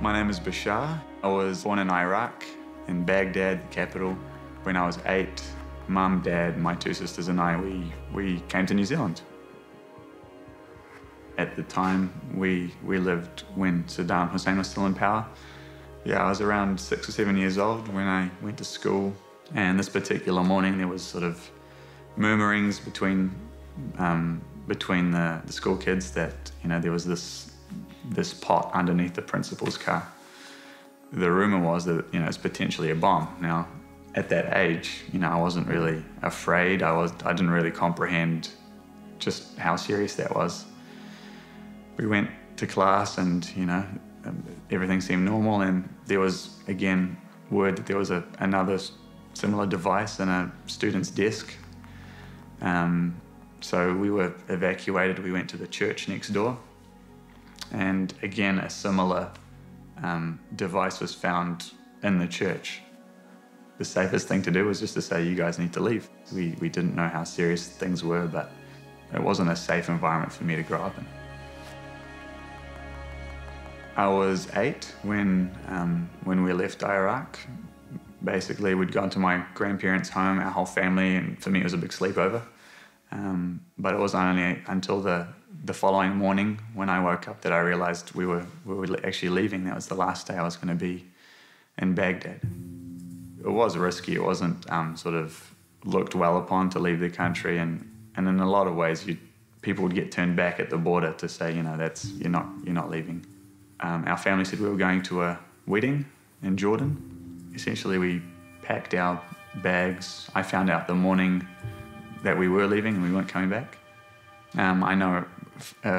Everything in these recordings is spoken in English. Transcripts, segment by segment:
My name is Bashar. I was born in Iraq, in Baghdad, the capital. When I was 8, Mum, Dad, my 2 sisters and I, we came to New Zealand. At the time, we lived when Saddam Hussein was still in power. Yeah, I was around 6 or 7 years old when I went to school, and this particular morning there was sort of murmurings between the school kids that, you know, there was this pot underneath the principal's car. The rumor was that, you know, it's potentially a bomb. Now, at that age, you know, I wasn't really afraid. I didn't really comprehend just how serious that was. We went to class and, you know, everything seemed normal, and there was, again, word that there was another similar device in a student's desk. So we were evacuated. We went to the church next door, and again, a similar device was found in the church. The safest thing to do was just to say, you guys need to leave. We didn't know how serious things were, but it wasn't a safe environment for me to grow up in. I was 8 when we left Iraq. Basically, we'd gone to my grandparents' home, our whole family, and for me it was a big sleepover. But it wasn't only until the following morning when I woke up that I realized we were actually leaving. That was the last day I was going to be in Baghdad. It was risky. It wasn't sort of looked well upon to leave the country, and in a lot of ways people would get turned back at the border to say, you know, you're not leaving. Our family said we were going to a wedding in Jordan. Essentially, we packed our bags. I found out the morning that we were leaving and we weren't coming back. I know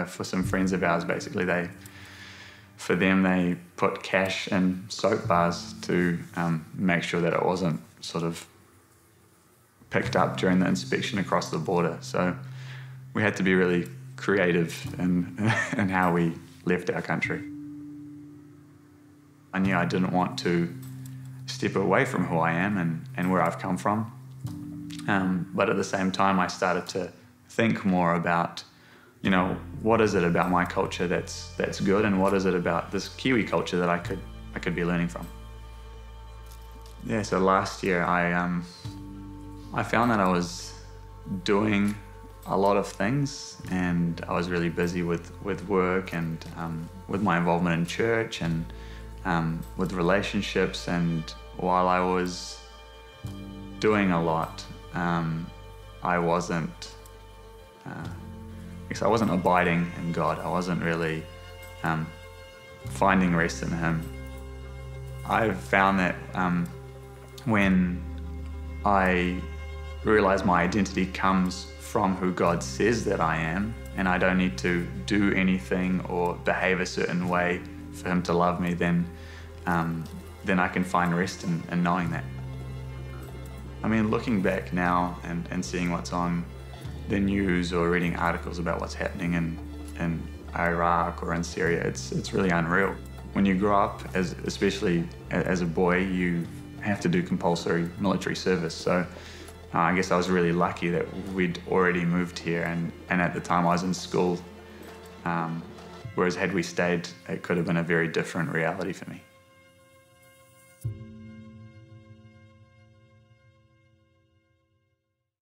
for some friends of ours, basically, for them, they put cash in soap bars to make sure that it wasn't sort of picked up during the inspection across the border. So we had to be really creative in how we left our country. I knew I didn't want to step away from who I am and where I've come from. But at the same time, I started to think more about, you know, what is it about my culture that's good, and what is it about this Kiwi culture that I could be learning from. Yeah, so last year I found that I was doing a lot of things, and I was really busy with work and with my involvement in church and with relationships. And while I was doing a lot, I wasn't abiding in God. I wasn't really finding rest in Him. I've found that when I realize my identity comes from who God says that I am, and I don't need to do anything or behave a certain way for Him to love me, then I can find rest in knowing that. I mean, looking back now and seeing what's on the news or reading articles about what's happening in Iraq or in Syria, it's really unreal. When you grow up, especially as a boy, you have to do compulsory military service. So I guess I was really lucky that we'd already moved here, and at the time I was in school. Whereas had we stayed, it could have been a very different reality for me.